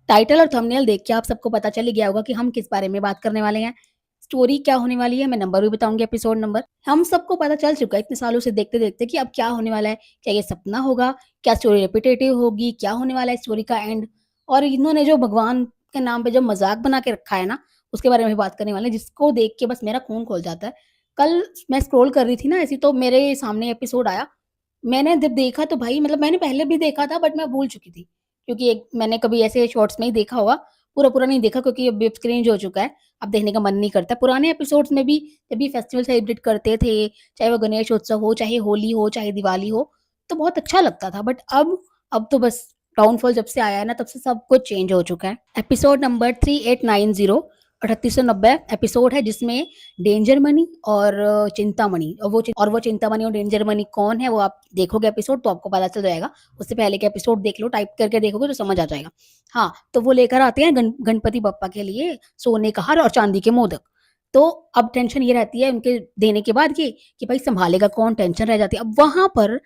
Title और thumbnail देख के आप सबको पता चल ही गया होगा कि हम किस बारे में बात करने वाले हैं। स्टोरी क्या होने वाली है, मैं नंबर भी बताऊँगी, एपिसोड नंबर। हम सबको पता चल चुका है इतने सालों से देखते-देखते कि अब क्या होने वाला है। क्या ये सपना होगा? क्या स्टोरी रिपिटेटिव होगी? क्या होने वाला है स्टोरी का एंड? और इन्होंने जो भगवान के नाम पे जो मज़ाक बना के रखा है ना, उसके बारे में भी बात करने वाले हैं, जिसको देख के बस मेरा खून खौल जाता है। कल मैं स्क्रॉल कर रही थी ना ऐसे, तो मेरे सामने एपिसोड आया। मैंने जब देखा तो भाई मतलब मैंने पहले भी देखा था बट मैं भूल चुकी थी। क्योंकि एक मैंने कभी ऐसे शॉर्ट्स में ही देखा होगा, पूरा-पूरा नहीं देखा क्योंकि अब वेब क्रिंज हो चुका है, अब देखने का मन नहीं करता। पुराने एपिसोड्स में भी जब भी फेस्टिवल सेलिब्रेट करते थे, चाहे वो गणेश उत्सव हो, चाहे होली हो, चाहे दिवाली हो, तो बहुत अच्छा लगता था। बट अब तो बस डाउनफॉल जब से आया है ना, तब से सब कुछ चेंज हो चुका है। एपिसोड नंबर 3890 3890 एपिसोड है, जिसमें डेंजर मनी और चिंतामणि, और वो चिंतामणि और डेंजर मनी कौन है, वो आप देखोगे एपिसोड तो आपको पता चल जाएगा। उससे पहले के एपिसोड देख लो, टाइप करके देखोगे तो समझ आ जाएगा। हाँ, तो वो लेकर आते हैं गणपति बप्पा के लिए सोने का हार और चांदी के मोदक। तो अब टेंशन ये रहती है उनके देने के बाद ये कि भाई सँभालेगा कौन, टेंशन रह जाती है। अब वहाँ पर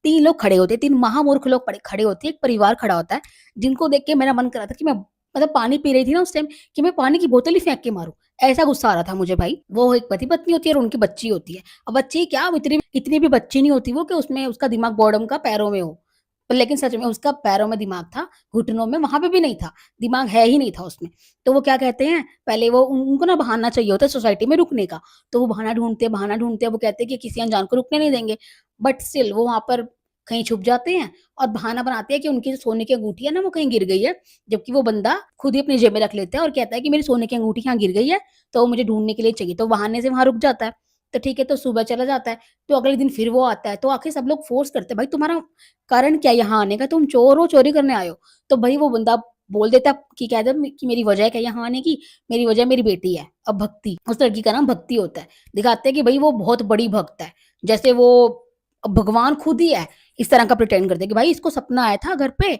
3 लोग खड़े होते हैं, 3 महामूर्ख लोग पड़े खड़े होते हैं, एक परिवार खड़ा होता है, जिनको देख के मेरा मन कर रहा था कि मैं मतलब पानी पी रही थी ना उस टाइम, कि मैं पानी की बोतल ही फेंक के मारूँ। ऐसा गुस्सा आ रहा था मुझे भाई। वो एक पति-पत्नी होती है और उनकी बच्ची होती है। अब बच्ची क्या, अब इतनी इतनी भी बच्ची नहीं होती वो कि उसमें उसका दिमाग बॉटम का पैरों में हो। पर लेकिन सच में उसका पैरों में दिमाग था, घुटनों में वहाँ पे भी नहीं था, दिमाग है ही नहीं था उसमें। तो वो क्या कहते हैं, पहले वो उनको ना बहाना चाहिए होता है सोसाइटी में रुकने का, तो वो बहाना ढूँढते हैं, वो कहते हैं कि किसी अनजान को रुकने नहीं देंगे। बट स्टिल वो वहाँ पर कहीं छुप जाते हैं और बहाना बनाते हैं कि उनकी जो सोने की अंगूठी है ना, वो कहीं गिर गई है, जबकि वो बंदा खुद ही अपनी जेब में रख लेता है और कहता है कि मेरी सोने की अंगूठी यहाँ गिर गई है, तो मुझे ढूँढने के लिए चाहिए, तो बहाने से वहाँ रुक जाता है। तो ठीक है, तो सुबह चला जाता है, तो अगले दिन फिर वो आता है, तो आखिर सब लोग फ़ोर्स करते हैं, "भाई तुम्हारा कारण क्या है यहाँ आने का? तुम चोर हो, चोरी करने आए हो।" तो भई वो बंदा बोल देता कि कह दे कि मेरी वजह क्या है यहाँ आने की? मेरी वजह मेरी बेटी है। अब भक्ति, उस लड़की का नाम भक्ति होता है। दिखाते हैं कि भई वो बहुत बड़ी भक्त है, जैसे वो भगवान खुद ही है। इस तरह का प्रिटेंड करते हैं कि भाई इसको सपना आया था घर पे,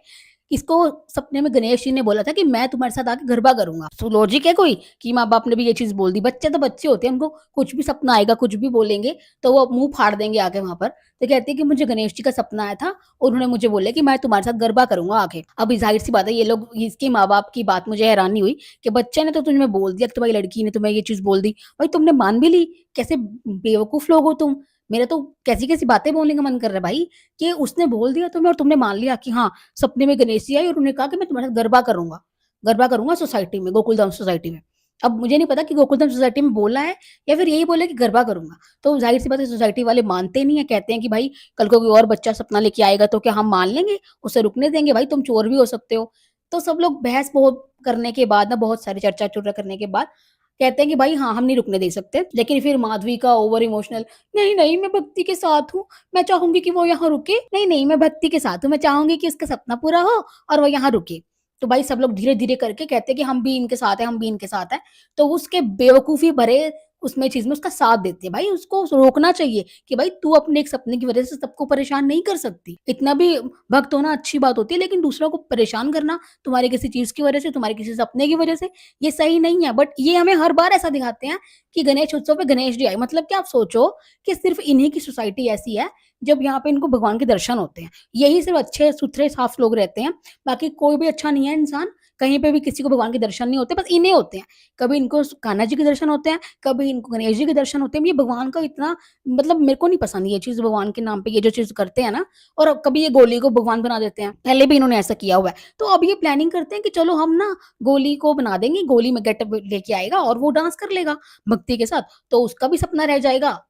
इसको सपने में गणेश जी ने बोला था कि मैं तुम्हारे साथ आके गरबा करूँगा। सो लॉजिक है कोई कि माँ-बाप ने भी ये चीज़ बोल दी। बच्चे तो बच्चे होते हैं, उनको कुछ भी सपना आएगा, कुछ भी बोलेंगे, तो वो मुँह फाड़ देंगे आके वहाँ पर। तो कहती है कि मुझे गणेश जी का सपना आया था और उन्होंने मुझे बोला कि मैं तुम्हारे साथ गरबा करूँगा आके। अब ज़ाहिर-सी बात है, ये लोग, इसके माँ-बाप की बात मुझे हैरानी हुई कि बच्चे ने तो तुम्हें बोल दिया कि तुम्हारी लड़की ने तुम्हें ये चीज़ बोल दी। भाई तुमने मान भी ली? कैसे बेवकूफ़ लोग हो तुम। मेरा तो कैसी-कैसी बातें बोलने का मन कर रहा है भाई, कि उसने बोल दिया तुम्हें और तुमने मान लिया कि हाँ, सपने में गणेश जी आए और उन्होंने कहा कि मैं तुम्हारे साथ गरबा करूँगा सोसाइटी में, गोकुलधाम सोसाइटी में। अब मुझे नहीं पता कि गोकुलधाम सोसाइटी में बोला है या फिर यही बोला है कि गरबा करूँगा। तो ज़ाहिर-सी बात है, सोसाइटी वाले मानते नहीं है, कहते हैं कि भाई कल को कोई और बच्चा सपना लेके आएगा तो क्या हम मान लेंगे? उसे रुकने देंगे? भाई तुम चोर भी हो सकते हो। तो सब लोग बहस बहुत करने के बाद ना, बहुत सारी चर्चा-चुर्चा करने के बाद कहते हैं कि भाई हाँ, हम नहीं रुकने दे सकते। लेकिन फिर माधवी का ओवर इमोशनल, नहीं, नहीं मैं भक्ति के साथ हूँ, मैं चाहूँगी कि वो यहाँ रुके। नहीं, नहीं मैं भक्ति के साथ हूँ, मैं चाहूँगी कि उसका सपना पूरा हो और वो यहाँ रुके। तो भाई सब लोग धीरे-धीरे करके कहते हैं कि हम भी इनके साथ हैं, हम भी इनके साथ हैं। तो उसके बेवकूफ़ी भरे उसमें चीज़ में उसका साथ देते हैं। भाई उसको रोकना चाहिए कि भाई तू अपने एक सपने की वज़ह से सबको परेशान नहीं कर सकती। इतना भी भक्त होना अच्छी बात होती है, लेकिन दूसरों को परेशान करना तुम्हारे किसी चीज़ की वज़ह से, तुम्हारे किसी सपने की वज़ह से, ये सही नहीं है। बट ये हमें हर बार ऐसा दिखाते हैं कि गणेश उत्सव पे गणेश जी आए। मतलब कि आप सोचो कि सिर्फ़ इन्हीं की सोसाइटी ऐसी है, जब यहाँ पे इनको भगवान के दर्शन होते हैं। यही सिर्फ़ अच्छे-सुथरे साफ लोग रहते हैं, बाकी कोई भी अच्छा नहीं है इंसान, कहीं पे भी किसी को भगवान के दर्शन नहीं होते, बस इन्हें होते हैं। कभी इनको कान्हा जी के दर्शन होते हैं, कभी इनको गणेश जी के दर्शन होते हैं। ये भगवान का इतना मतलब मेरे को नहीं पसंद ये चीज़, भगवान के नाम पे ये जो चीज़ करते हैं ना, और कभी ये गोली को भगवान बना देते हैं। पहले भी इन्होंने ऐसा किया हुआ है। तो अब ये प्लानिंग करते हैं कि चलो हम ना गोली को बना देंगे, गोली में गेटअप लेके आएगा और वो डांस कर लेगा भक्ति के साथ, तो उसका भी सपना रह जाएगा।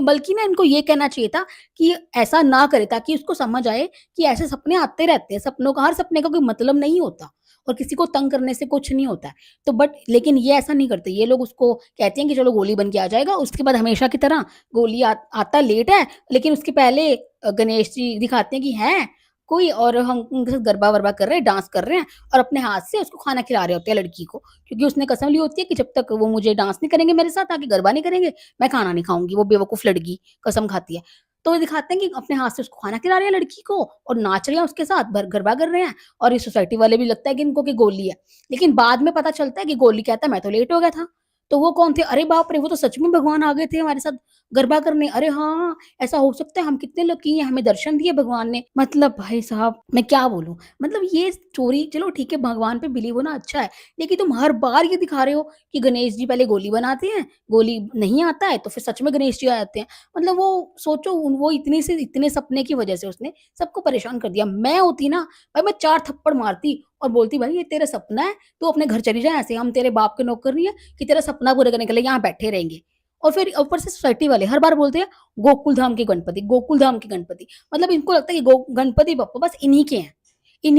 बल्कि ना इनको ये कहना चाहिए था कि ऐसा ना करे, ताकि उसको समझ आए कि ऐसे सपने आते रहते हैं। सपनों का, हर सपने का कोई मतलब नहीं होता और किसी को तंग करने से कुछ नहीं होता है। तो बट लेकिन ये ऐसा नहीं करते। ये लोग उसको कहते हैं कि चलो गोली बन के आ जाएगा, उसके बाद हमेशा की तरह गोली आता लेट है, लेकिन उसके पहले गणेश जी दिखाते हैं कि हैं कोई, और हम उनके साथ गरबा-वरबा कर रहे हैं, डांस कर रहे हैं और अपने हाथ से उसको खाना खिला रहे होते हैं लड़की को। क्योंकि उसने कसम ली होती है कि जब तक वो मुझे डांस नहीं करेंगे मेरे साथ, आके गरबा नहीं करेंगे, मैं खाना नहीं खाऊँगी। वो बेवकूफ़ लड़की कसम खाती है। तो वो दिखाते हैं कि अपने हाथ से उसको खाना खिला रहे हैं लड़की को और नाच रहे हैं उसके साथ, गरबा कर रहे हैं, और ये सोसाइटी वाले भी लगता है कि इनको कि गोली है। लेकिन बाद में पता चलता है कि गोली कहता है मैं तो लेट हो गया था। तो वो कौन थे? अरे बाप रे! वो तो सच में भगवान आ गए थे हमारे साथ। गरबा करने। अरे हाँ, ऐसा हो सकता है, हम कितने लकी हैं, हमें दर्शन दिए भगवान ने। मतलब भाई साहब मैं क्या बोलूँ? मतलब ये स्टोरी चलो ठीक है, भगवान पे बिलीव होना अच्छा है, लेकिन तुम हर बार ये दिखा रहे हो कि गणेश जी पहले गोली बनाते हैं, गोली नहीं आता है तो फिर सच में गणेश जी आ जाते हैं। मतलब वो सोचो वो इतनी से इतने सपने की वजह से उसने सबको परेशान कर दिया। मैं होती ना, भाई मैं 4 थप्पड़ मारती और बोलती भाई ये तेरा सपना है, तू अपने घर चली जा ऐसे, हम तेरे बाप के नौकर नहीं है कि तेरा सपना पूरा करने के लिए यहाँ बैठे रहेंगे। और फिर ऊपर से सोसाइटी वाले हर बार बोलते हैं गोकुल धाम के गणपति, गोकुल धाम के गणपति। मतलब इनको लगता है कि गणपति बप्पा बस इन्हीं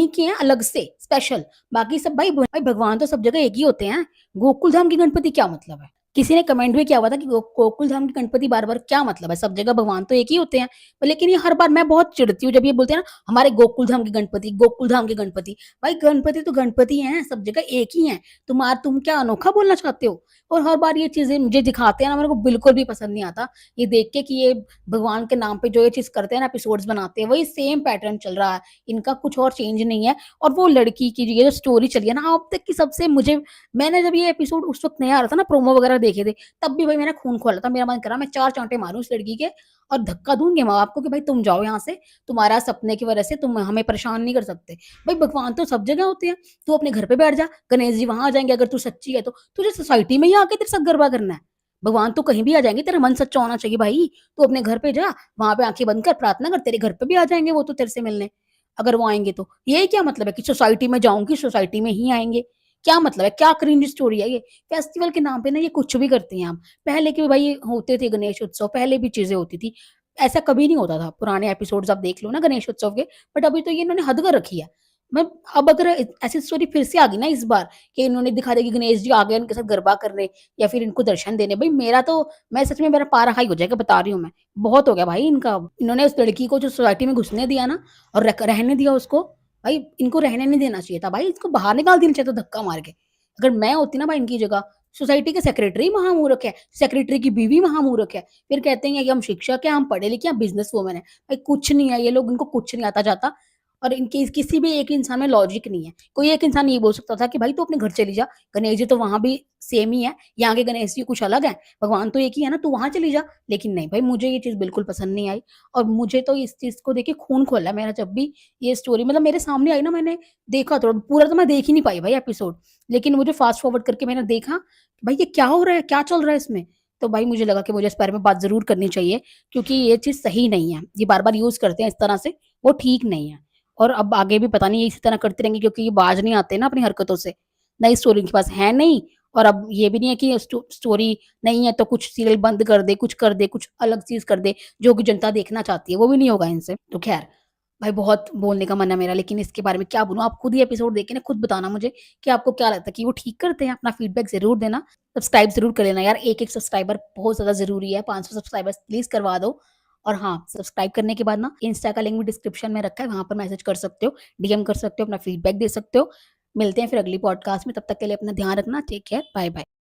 के हैं अलग से स्पेशल। बाकी सब भाई भगवान तो सब जगह एक ही होते हैं। गोकुल धाम के गणपति क्या मतलब है? किसी ने कमेंट भी किया हुआ था कि गोकुल धाम के गणपति बार-बार क्या मतलब है? सब जगह भगवान तो एक ही होते हैं। लेकिन ये हर बार मैं बहुत चिढ़ती हूँ जब ये बोलते हैं ना हमारे गोकुल धाम के गणपति, गोकुल धाम के गणपति। भाई गणपति तो गणपति हैं, सब जगह एक ही हैं। तुम क्या अनोखा बोलना चाहते हो? और हर बार ये चीज़ें मुझे दिखाते हैं ना, मेरे को बिल्कुल भी पसंद नहीं आता। ये देख के कि ये भगवान के नाम पे जो ये चीज़ करते हैं ना, एपिसोड्स बनाते हैं, वही सेम पैटर्न चल रहा है। इनका कुछ और चेंज नहीं है। और वो लड़की की ये जो स्टोरी चली है ना, अब तक की सबसे मुझे मैंने जब ये एपिसोड उस वक़्त नया आ रहा था ना, प्रोमो वगैरह देखे थे, तब भी भाई मेरा खून खौला था। मेरा मन करा मैं 4 चाँटे मारूँ उस लड़की के और धक्का दूँगी माँ-बाप को कि भाई तुम जाओ यहाँ से, तुम्हारा सपने की वजह से तुम हमें परेशान नहीं कर सकते। भाई भगवान तो सब जगह होते हैं, तू अपने घर पे बैठ जा, गणेश जी वहाँ आ जाएँगे अगर तू सच्ची है तो। तुझे सोसाइटी में ही आके तेरे साथ गरबा करना है। भगवान तो कहीं भी आ जाएँगे, तेरा मन सच्चा होना चाहिए भाई। तू अपने घर पे जा, वहाँ पे आँखें बंद कर, प्रार्थना कर, तेरे घर पे भी आ जाएँगे वो तो तेरे से मिलने, अगर वो आएँगे तो। ये क्या मतलब है कि सोसाइटी में जाऊँगी, सोसाइटी में ही आएँगे? क्या मतलब है? क्या क्रिंज स्टोरी है ये? फेस्टिवल के नाम पे ना ये कुछ भी करती हैं आप। पहले के भाई होते थे गणेश उत्सव, पहले भी चीज़ें होती थी। ऐसा कभी नहीं होता था। पुराने एपिसोड्स आप देख लो ना गणेश उत्सव के, बट अभी तो ये इन्होंने हद कर रखी है। मैं अब अगर ऐसी स्टोरी फिर से आ गई ना इस बार कि इन्होंने दिखा दिया कि गणेश जी आ गए इनके साथ गरबा करने या फिर इनको दर्शन देने, भई मेरा तो मैं सच में मेरा पारा हाई हो जाएगा, बता रही हूँ मैं। बहुत हो गया भाई इनका। इन्होंने उस लड़की को जो सोसाइटी में घुसने दिया ना और रहने दिया उसको, भाई इनको रहने नहीं देना चाहिए था भाई, इसको बाहर निकाल देना चाहिए था धक्का मार के। अगर मैं होती ना भाई इनकी जगह, सोसाइटी के सेक्रेटरी महामूर्ख है, सेक्रेटरी की बीवी महामूर्ख है। फिर कहते हैं कि हम शिक्षक हैं, हम पढ़े-लिखे हैं, बिज़नेस वुमन है। भाई कुछ नहीं है ये लोग, इनको कुछ नहीं आता-जाता और इनके किसी भी एक इंसान में लॉजिक नहीं है। कोई एक इंसान ये बोल सकता था कि भाई तू अपने घर चली जा, गणेश जी तो वहाँ भी सेम ही है, यहाँ के गणेश जी कुछ अलग हैं, भगवान तो एक ही है ना, तू वहाँ चली जा। लेकिन नहीं भाई मुझे ये चीज़ बिल्कुल पसंद नहीं आई और मुझे तो इस चीज़ को देख के खून खौला मेरा जब भी ये स्टोरी मतलब मेरे सामने आई ना, मैंने देखा थोड़ा पूरा तो मैं देख ही नहीं पाई भाई एपिसोड। लेकिन मुझे फ़ास्ट फ़ॉरवर्ड करके मैंने देखा, भाई ये क्या हो रहा है? क्या चल रहा है इसमें? तो भाई मुझे लगा कि मुझे इस बारे में बात ज़रूर करनी चाहिए क्योंकि ये चीज़ सही नहीं है। ये बार-बार यूज़ करते हैं इस तरह से, वो ठीक नहीं है। और अब आगे भी पता नहीं ये इसी तरह करते रहेंगे क्योंकि ये बाज नहीं आते ना अपनी हरकतों से। नई स्टोरी इनके पास है नहीं और अब ये भी नहीं है कि स्टोरी नहीं है तो कुछ सीरियल बंद कर दे, कुछ कर दे, कुछ अलग चीज़ कर दे, जो कि जनता देखना चाहती है, वो भी नहीं होगा इनसे। तो ख़ैर भाई बहुत बोलने का मन है मेरा लेकिन इसके बारे में क्या बोलूँ? आप खुद ही एपिसोड देख के ना खुद बताना मुझे कि आपको क्या लगता है कि वो ठीक करते हैं? अपना फीडबैक ज़रूर देना। सब्सक्राइब ज़रूर कर लेना यार, एक-एक सब्सक्राइबर बहुत ज़्यादा ज़रूरी है, 500 सब्सक्राइबर्स प्लीज़ करवा दो। और हाँ, सब्सक्राइब करने के बाद ना इंस्टा का लिंक भी डिस्क्रिप्शन में रखा है, वहाँ पर मैसेज कर सकते हो, डीएम कर सकते हो, अपना फीडबैक दे सकते हो। मिलते हैं फिर अगली पॉडकास्ट में, तब तक के लिए अपना ध्यान रखना। Take care, bye-bye.